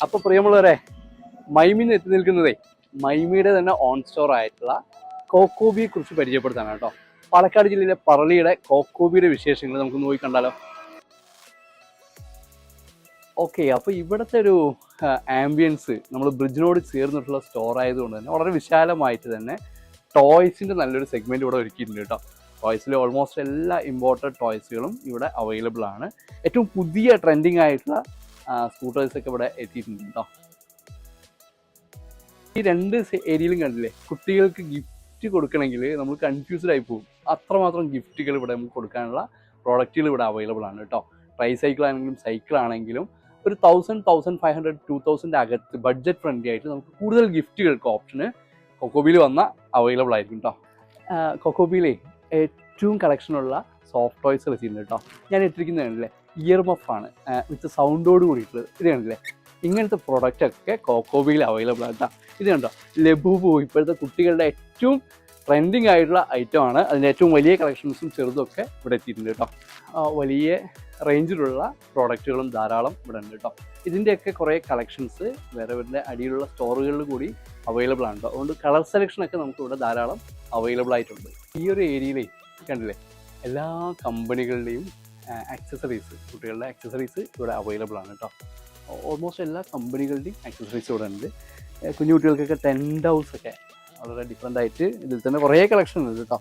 അപ്പോൾ പ്രിയമുള്ളവരെ, മൈമിന്ന് എത്തി നിൽക്കുന്നതേ മൈമിയുടെ തന്നെ ഓൺ സ്റ്റോർ ആയിട്ടുള്ള കോക്കോബിയെ കുറിച്ച് പരിചയപ്പെടുത്താണ് കേട്ടോ. പാലക്കാട് ജില്ലയിലെ പറളിയുടെ കോക്കോബിയുടെ വിശേഷങ്ങൾ നമുക്ക് നോക്കി കണ്ടാലോ. ഓക്കെ, അപ്പോൾ ഇവിടുത്തെ ഒരു ആംബിയൻസ് നമ്മൾ ബ്രിഡ്ജിനോട് ചേർന്നിട്ടുള്ള സ്റ്റോർ ആയതുകൊണ്ട് തന്നെ വളരെ വിശാലമായിട്ട് തന്നെ ടോയ്സിൻ്റെ നല്ലൊരു സെഗ്മെൻറ്റ് ഇവിടെ ഒരുക്കിയിട്ടുണ്ട് കേട്ടോ. ടോയ്സിൽ ഓൾമോസ്റ്റ് എല്ലാ ഇമ്പോർട്ടഡ് ടോയ്സുകളും ഇവിടെ അവൈലബിൾ ആണ്. ഏറ്റവും പുതിയ ട്രെൻഡിങ് ആയിട്ടുള്ള സ്കൂട്ടേഴ്സൊക്കെ ഇവിടെ എത്തിയിട്ടുണ്ട് കേട്ടോ. ഈ രണ്ട് ഏരിയയിലും കണ്ടില്ലേ, കുട്ടികൾക്ക് ഗിഫ്റ്റ് കൊടുക്കണമെങ്കിൽ നമ്മൾ കൺഫ്യൂസ്ഡ് ആയി പോകും. അത്രമാത്രം ഗിഫ്റ്റുകൾ ഇവിടെ നമുക്ക് കൊടുക്കാനുള്ള പ്രോഡക്റ്റുകൾ ഇവിടെ അവൈലബിൾ ആണ് കേട്ടോ. ട്രൈ സൈക്കിൾ ആണെങ്കിലും സൈക്കിൾ ആണെങ്കിലും ഒരു 1000, 1500, 2000 അകത്ത് ബഡ്ജറ്റ് ഫ്രണ്ട്ലി ആയിട്ട് നമുക്ക് കൂടുതൽ ഗിഫ്റ്റുകൾക്ക് ഓപ്ഷന് കൊക്കോബിയിൽ വന്നാൽ അവൈലബിൾ ആയിരിക്കും കേട്ടോ. കൊക്കോബിയിലെ ഏറ്റവും കളക്ഷനുള്ള സോഫ്റ്റ് ടോയ്സ് എത്തിയിട്ടുണ്ട് കേട്ടോ. ഞാൻ ഇട്ടിരിക്കുന്നത് കണ്ടില്ലേ, ഇയർ മഫാണ് വിത്ത് സൗണ്ടോട് കൂടിയിട്ടുള്ളത്. ഇത് കണ്ടില്ലേ, ഇങ്ങനത്തെ പ്രൊഡക്റ്റൊക്കെ കോക്കോബിയിൽ അവൈലബിൾ ആണ് കേട്ടോ. ഇത് കണ്ടോ, ലബൂബു ഇപ്പോഴത്തെ കുട്ടികളുടെ ഏറ്റവും ട്രെൻഡിങ് ആയിട്ടുള്ള ഐറ്റമാണ്. അതിൻ്റെ ഏറ്റവും വലിയ കളക്ഷൻസും ചെറുതൊക്കെ ഇവിടെ എത്തിയിട്ടുണ്ട് കേട്ടോ. വലിയ റേഞ്ചിലുള്ള പ്രോഡക്റ്റുകളും ധാരാളം ഇവിടെ ഉണ്ട് കേട്ടോ. ഇതിൻ്റെയൊക്കെ കുറേ കളക്ഷൻസ് വേറെ വേറെ അടിയിലുള്ള സ്റ്റോറുകളിൽ കൂടി അവൈലബിൾ ആണ് കേട്ടോ. അതുകൊണ്ട് കളർ സെലക്ഷനൊക്കെ നമുക്ക് ഇവിടെ ധാരാളം അവൈലബിൾ ആയിട്ടുണ്ട്. ഈ ഒരു ഏരിയയിലേ കണ്ടില്ലേ, എല്ലാ കമ്പനികളുടെയും ആക്സസറീസ്, കുട്ടികളുടെ ആക്സസറീസ് ഇവിടെ അവൈലബിൾ ആണ് കേട്ടോ. ഓൾമോസ്റ്റ് എല്ലാ കമ്പനികളുടെയും ആക്സസറീസ് ഇവിടെ ഉണ്ട്. കുഞ്ഞു കുട്ടികൾക്കൊക്കെ ടെൻറ്റ് ഹൗസൊക്കെ വളരെ ഡിഫറെൻ്റ് ആയിട്ട് ഇതിൽ തന്നെ കുറേ കളക്ഷൻ ഉണ്ട് കേട്ടോ.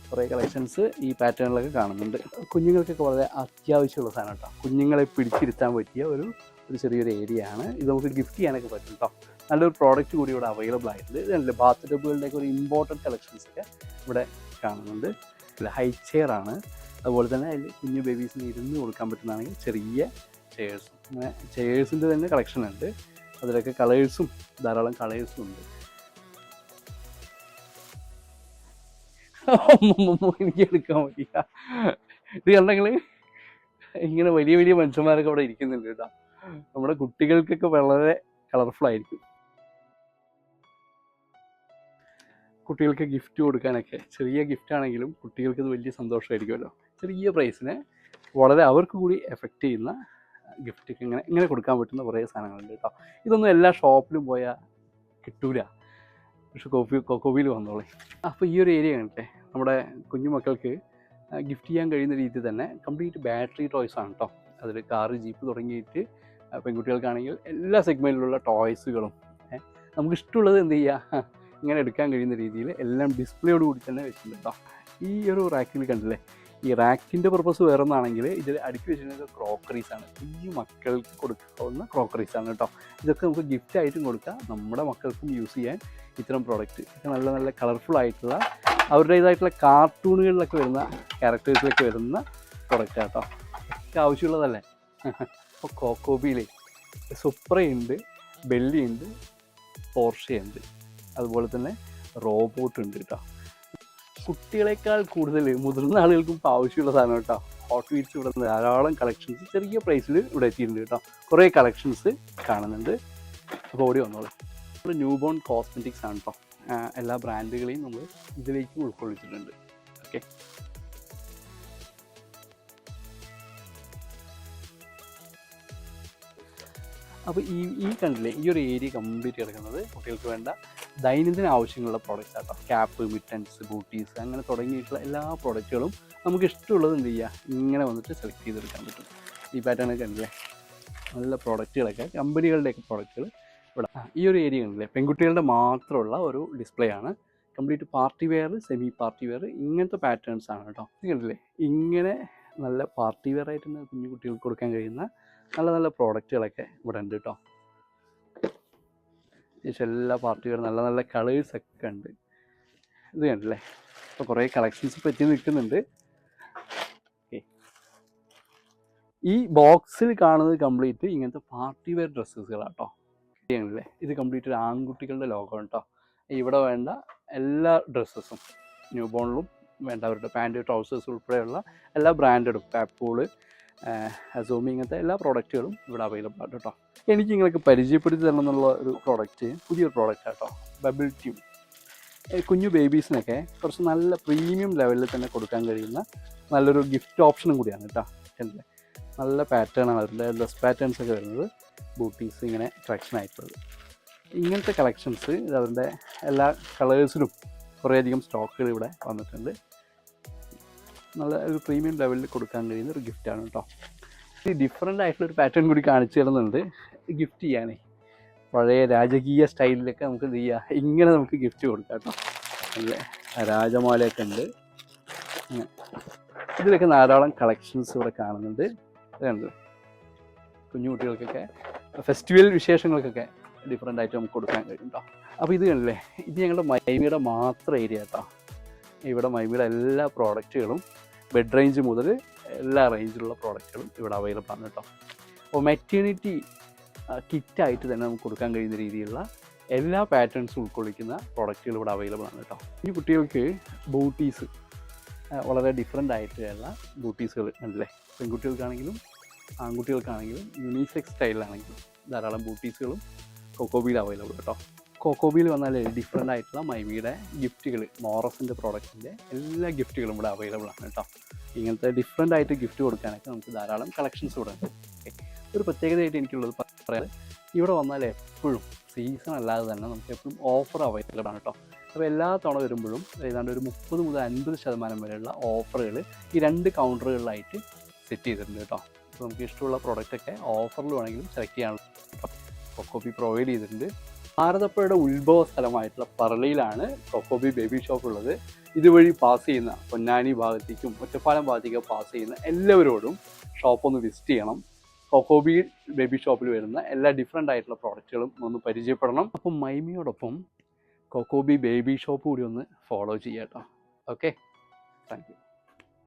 കുറേ കളക്ഷൻസ് ഈ പാറ്റേണിലൊക്കെ കാണുന്നുണ്ട്. കുഞ്ഞുങ്ങൾക്കൊക്കെ വളരെ അത്യാവശ്യമുള്ള സാധനം കേട്ടോ. കുഞ്ഞുങ്ങളെ പിടിച്ചിരുത്താൻ പറ്റിയ ഒരു ചെറിയൊരു ഏരിയ ആണ് ഇത്. നമുക്ക് ഗിഫ്റ്റ് ചെയ്യാനൊക്കെ പറ്റും കേട്ടോ. നല്ലൊരു പ്രോഡക്റ്റ് കൂടി ഇവിടെ അവൈലബിൾ ആയിട്ടുണ്ട്. ഇതല്ലേ, ബാത്ത് ടബുകളുടെയൊക്കെ ഒരു ഇമ്പോർട്ടൻറ്റ് കളക്ഷൻസൊക്കെ ഇവിടെ കാണുന്നുണ്ട്. ഹൈ ചെയർ ആണ്. അതുപോലെ തന്നെ അതിൽ കുഞ്ഞു ബേബീസിന് ഇരുന്ന് കൊടുക്കാൻ പറ്റുന്നതാണെങ്കിൽ ചെറിയ ചെയേഴ്സ്, അങ്ങനെ ചെയേഴ്സിൻ്റെ തന്നെ കളക്ഷൻ ഉണ്ട്. അതിലൊക്കെ കളേഴ്സും ധാരാളം കളേഴ്സും ഉണ്ട്. എനിക്ക് എടുക്കാൻ പറ്റില്ല. ഇത് കണ്ടെങ്കിൽ ഇങ്ങനെ വലിയ വലിയ മനുഷ്യന്മാരൊക്കെ അവിടെ ഇരിക്കുന്നുണ്ട് കേട്ടോ. നമ്മുടെ കുട്ടികൾക്കൊക്കെ വളരെ കളർഫുൾ ആയിരിക്കും. കുട്ടികൾക്ക് ഗിഫ്റ്റ് കൊടുക്കാനൊക്കെ ചെറിയ ഗിഫ്റ്റ് ആണെങ്കിലും കുട്ടികൾക്ക് ഇത് വലിയ സന്തോഷമായിരിക്കുമല്ലോ. ചെറിയ പ്രൈസിന് വളരെ അവർക്ക് കൂടി എഫക്റ്റ് ചെയ്യുന്ന ഗിഫ്റ്റൊക്കെ ഇങ്ങനെ കൊടുക്കാൻ പറ്റുന്ന കുറേ സാധനങ്ങളുണ്ട് കേട്ടോ. ഇതൊന്നും എല്ലാ ഷോപ്പിലും പോയാൽ കിട്ടൂല, പക്ഷെ കൊക്കോബിയിൽ വന്നോളേ. അപ്പോൾ ഈ ഒരു ഏരിയ കണ്ടിട്ടെ, നമ്മുടെ കുഞ്ഞുമക്കൾക്ക് ഗിഫ്റ്റ് ചെയ്യാൻ കഴിയുന്ന രീതിയിൽ തന്നെ കംപ്ലീറ്റ് ബാറ്ററി ടോയ്സ് ആണ് കേട്ടോ. അതിൽ കാറ്, ജീപ്പ് തുടങ്ങിയിട്ട് പെൺകുട്ടികൾക്കാണെങ്കിൽ എല്ലാ സെഗ്മെൻറ്റിലുള്ള ടോയ്സുകളും നമുക്ക് ഇഷ്ടമുള്ളത് എന്ത് ചെയ്യുക, ഇങ്ങനെ എടുക്കാൻ കഴിയുന്ന രീതിയിൽ എല്ലാം ഡിസ്പ്ലേയോട് കൂടി തന്നെ വെച്ചിട്ടുണ്ട് കേട്ടോ. ഈ ഒരു റാക്കിൽ കണ്ടില്ലേ, ഈ റാക്കിൻ്റെ പർപ്പസ് വേറെ ഒന്നാണെങ്കിൽ ഇതിൽ അടുക്കി വെച്ചിരുന്നത് ക്രോക്കറീസാണ്. കുഞ്ഞു മക്കൾക്ക് കൊടുക്കാവുന്ന ക്രോക്കറീസാണ് കേട്ടോ. ഇതൊക്കെ നമുക്ക് ഗിഫ്റ്റായിട്ടും കൊടുക്കാം, നമ്മുടെ മക്കൾക്കും യൂസ് ചെയ്യാൻ ഇത്തരം പ്രോഡക്റ്റ്. ഇതൊക്കെ നല്ല നല്ല കളർഫുൾ ആയിട്ടുള്ള അവരുടേതായിട്ടുള്ള കാർട്ടൂണുകളിലൊക്കെ വരുന്ന ക്യാരക്ടേഴ്സിലൊക്കെ വരുന്ന പ്രൊഡക്റ്റ് കേട്ടോ. ഒക്കെ ആവശ്യമുള്ളതല്ലേ. അപ്പോൾ കോക്കോബിയിലെ സുപ്രയുണ്ട്, ബെല്ലിയുണ്ട്, പോർഷയുണ്ട്, അതുപോലെ തന്നെ റോബോട്ട് ഉണ്ട് കേട്ടോ. കുട്ടികളെക്കാൾ കൂടുതൽ മുതിർന്ന ആളുകൾക്കും ഇപ്പോൾ ആവശ്യമുള്ള സാധനം കേട്ടോ. ഹോട്ട് വീൽസ് ഇവിടെ ധാരാളം കളക്ഷൻസ് ചെറിയ പ്രൈസിൽ ഇവിടെ എത്തിയിട്ടുണ്ട് കേട്ടോ. കുറേ കളക്ഷൻസ് കാണുന്നുണ്ട്. അപ്പോൾ ഓടി വന്നോളൂ. നമ്മൾ ന്യൂ ബോൺ കോസ്മെറ്റിക്സ് ആണ് കേട്ടോ. എല്ലാ ബ്രാൻഡുകളെയും നമ്മൾ ഇതിലേക്ക് ഉൾക്കൊള്ളിച്ചിട്ടുണ്ട്. ഓക്കെ, അപ്പോൾ ഈ കണ്ടില്ലേ, ഈ ഒരു ഏരിയ കംപ്ലീറ്റ് കിടക്കുന്നത് കുട്ടികൾക്ക് വേണ്ട ദൈനംദിന ആവശ്യങ്ങളുള്ള പ്രോഡക്റ്റ്സ് ആട്ടോ. ക്യാപ്പ്, മിറ്റൻസ്, ബൂട്ടീസ്, അങ്ങനെ തുടങ്ങിയിട്ടുള്ള എല്ലാ പ്രോഡക്റ്റുകളും നമുക്ക് ഇഷ്ടമുള്ളത് എന്ത് ചെയ്യുക, ഇങ്ങനെ വന്നിട്ട് സെലക്ട് ചെയ്തെടുക്കാൻ പറ്റും. ഈ പാറ്റേണൊക്കെ കണ്ടില്ലേ, നല്ല പ്രോഡക്റ്റുകളൊക്കെ കമ്പനികളുടെയൊക്കെ പ്രോഡക്റ്റുകൾ ഇവിടെ. ഈ ഒരു ഏരിയ കണ്ടില്ലേ, പെൺകുട്ടികളുടെ മാത്രമുള്ള ഒരു ഡിസ്പ്ലേ ആണ്. Complete party wear, semi party wear, ഇങ്ങനത്തെ പാറ്റേൺസ് ആണ് കേട്ടോ. ഇത് കണ്ടില്ലേ, ഇങ്ങനെ നല്ല പാർട്ടി വെയർ ആയിട്ട് കുഞ്ഞു കുട്ടികൾക്ക് കൊടുക്കാൻ കഴിയുന്ന നല്ല നല്ല പ്രോഡക്റ്റുകളൊക്കെ ഇവിടെ ഉണ്ട് കേട്ടോ. എല്ലാ പാർട്ടി വെയർ നല്ല നല്ല കളേഴ്സൊക്കെ ഉണ്ട്. ഇത് കണ്ടില്ലേ, ഇപ്പോൾ കുറേ കളക്ഷൻസ് പറ്റി നിൽക്കുന്നുണ്ട്. ഓക്കെ, ഈ ബോക്സിൽ കാണുന്നത് കംപ്ലീറ്റ് ഇങ്ങനത്തെ പാർട്ടി വെയർ ഡ്രസ്സുകളാട്ടോ. കണ്ടില്ലേ, ഇത് കംപ്ലീറ്റ് ഒരു ആൺകുട്ടികളുടെ ലോകം കേട്ടോ. ഇവിടെ വേണ്ട എല്ലാ ഡ്രസ്സസും, ന്യൂ ബോണിലും വേണ്ട അവരുടെ പാൻറ്റ്, ട്രൗസേഴ്സ് ഉൾപ്പെടെയുള്ള എല്ലാ ബ്രാൻഡഡും, പാപ്പൂള്, അസോമി, ഇങ്ങനത്തെ എല്ലാ പ്രോഡക്റ്റുകളും ഇവിടെ അവൈലബിൾ ആണ് കേട്ടോ. എനിക്ക് നിങ്ങൾക്ക് പരിചയപ്പെടുത്തി തരണം എന്നുള്ള ഒരു പ്രോഡക്റ്റ്, പുതിയൊരു പ്രോഡക്റ്റ് കേട്ടോ, ബബിൾ ട്യൂബ്. കുഞ്ഞു ബേബീസിനൊക്കെ കുറച്ച് നല്ല പ്രീമിയം ലെവലിൽ തന്നെ കൊടുക്കാൻ കഴിയുന്ന നല്ലൊരു ഗിഫ്റ്റ് ഓപ്ഷനും കൂടിയാണ് കേട്ടോ. നല്ല പാറ്റേണാണ് അതിൻ്റെ ഡ്രസ് പാറ്റേൺസ് ഒക്കെ വരുന്നത്. ബൂട്ടീസ് ഇങ്ങനെ കളക്ഷൻ ആയിട്ടുള്ളത്. ഇങ്ങനത്തെ കളക്ഷൻസ് അതിൻ്റെ എല്ലാ കളേഴ്സിലും കുറേയധികം സ്റ്റോക്കുകൾ ഇവിടെ വന്നിട്ടുണ്ട്. നല്ല ഒരു പ്രീമിയം ലെവലിൽ കൊടുക്കാൻ കഴിയുന്ന ഒരു ഗിഫ്റ്റാണ് കേട്ടോ. ഈ ഡിഫറെൻ്റ് ആയിട്ടുള്ളൊരു പാറ്റേൺ കൂടി കാണിച്ചു തരുന്നുണ്ട് ഗിഫ്റ്റ് ചെയ്യാനേ. പഴയ രാജകീയ സ്റ്റൈലിലൊക്കെ നമുക്ക് എന്ത് ചെയ്യാം, ഇങ്ങനെ നമുക്ക് ഗിഫ്റ്റ് കൊടുക്കാം കേട്ടോ. നല്ല രാജമാലയൊക്കെ ഉണ്ട്. ഇതിലൊക്കെ ധാരാളം കളക്ഷൻസ് ഇവിടെ കാണുന്നുണ്ട്. ഇതുണ്ട് കുഞ്ഞു കുട്ടികൾക്കൊക്കെ ഫെസ്റ്റിവൽ വിശേഷങ്ങൾക്കൊക്കെ ഡിഫറെൻ്റ് ആയിട്ട് നമുക്ക് കൊടുക്കാൻ കഴിയും കേട്ടോ. അപ്പോൾ ഇത് കണ്ടില്ലേ, ഇത് ഞങ്ങളുടെ മൈമിയുടെ മാത്രം ഏരിയ കേട്ടോ. ഇവിടെ മൈമിയുടെ എല്ലാ പ്രോഡക്റ്റുകളും ബെഡ് റേഞ്ച് മുതൽ എല്ലാ റേഞ്ചിലുള്ള പ്രോഡക്റ്റുകളും ഇവിടെ അവൈലബിൾ ആണ് കേട്ടോ. അപ്പോൾ മെറ്റേണിറ്റി കിറ്റായിട്ട് തന്നെ നമുക്ക് കൊടുക്കാൻ കഴിയുന്ന രീതിയിലുള്ള എല്ലാ പാറ്റേൺസും ഉൾക്കൊള്ളിക്കുന്ന പ്രോഡക്റ്റുകൾ ഇവിടെ അവൈലബിൾ ആണ് കേട്ടോ. ഈ കുട്ടികൾക്ക് ബൂട്ടീസ് വളരെ ഡിഫറെൻ്റ് ആയിട്ടുള്ള ബൂട്ടീസുകൾ ഉണ്ടല്ലേ. പെൺകുട്ടികൾക്കാണെങ്കിലും ആൺകുട്ടികൾക്കാണെങ്കിലും യൂണിസെക്സ് സ്റ്റൈലിലാണെങ്കിലും ധാരാളം ബൂട്ടീസുകളും കൊക്കോബിയിൽ അവൈലബിൾ കേട്ടോ. കൊക്കോബിയിൽ വന്നാൽ ഡിഫറെൻ്റ് ആയിട്ടുള്ള മൈമിയുടെ ഗിഫ്റ്റുകൾ, മോറസിൻ്റെ പ്രോഡക്റ്റിൻ്റെ എല്ലാ ഗിഫ്റ്റുകളും ഇവിടെ അവൈലബിൾ ആണ് കേട്ടോ. ഇങ്ങനത്തെ ഡിഫറെൻ്റ് ആയിട്ട് ഗിഫ്റ്റ് കൊടുക്കാനൊക്കെ നമുക്ക് ധാരാളം കളക്ഷൻസ് ഇവിടെ ഉണ്ട്. ഒരു പ്രത്യേകതയായിട്ട് എനിക്കുള്ളത് പറയാൻ, ഇവിടെ വന്നാൽ എപ്പോഴും സീസൺ അല്ലാതെ തന്നെ നമുക്ക് എപ്പോഴും ഓഫർ അവൈലബിൾ ആണ് കേട്ടോ. അപ്പോൾ എല്ലാ തവണ വരുമ്പോഴും ഏതാണ്ട് ഒരു 30 മുതൽ 50% വരെയുള്ള ഓഫറുകൾ ഈ 2 കൗണ്ടറുകളിലായിട്ട് സെറ്റ് ചെയ്തിട്ടുണ്ട് കേട്ടോ. അപ്പോൾ നമുക്ക് ഇഷ്ടമുള്ള പ്രോഡക്റ്റൊക്കെ ഓഫറിൽ വേണമെങ്കിലും സെലക്ട് ചെയ്യാനുള്ള കൊക്കോബി പ്രൊവൈഡ് ചെയ്തിട്ടുണ്ട്. ഭാരതപ്പുഴയുടെ ഉത്ഭവ സ്ഥലമായിട്ടുള്ള പറളിയിലാണ് കൊക്കോബി ബേബി ഷോപ്പ് ഉള്ളത്. ഇതുവഴി പാസ് ചെയ്യുന്ന പൊന്നാനി ഭാഗത്തേക്കും ഒറ്റപ്പാലം ഭാഗത്തേക്കും പാസ് ചെയ്യുന്ന എല്ലാവരോടും ഷോപ്പ് ഒന്ന് വിസിറ്റ് ചെയ്യണം. കൊക്കോബി ബേബി ഷോപ്പിൽ വരുന്ന എല്ലാ ഡിഫറെൻ്റ് ആയിട്ടുള്ള പ്രോഡക്റ്റുകളും ഒന്ന് പരിചയപ്പെടണം. അപ്പം മൈമിയോടൊപ്പം കൊക്കോബി ബേബി ഷോപ്പ് കൂടി ഒന്ന് ഫോളോ ചെയ്യാം കേട്ടോ. Okay, thank you.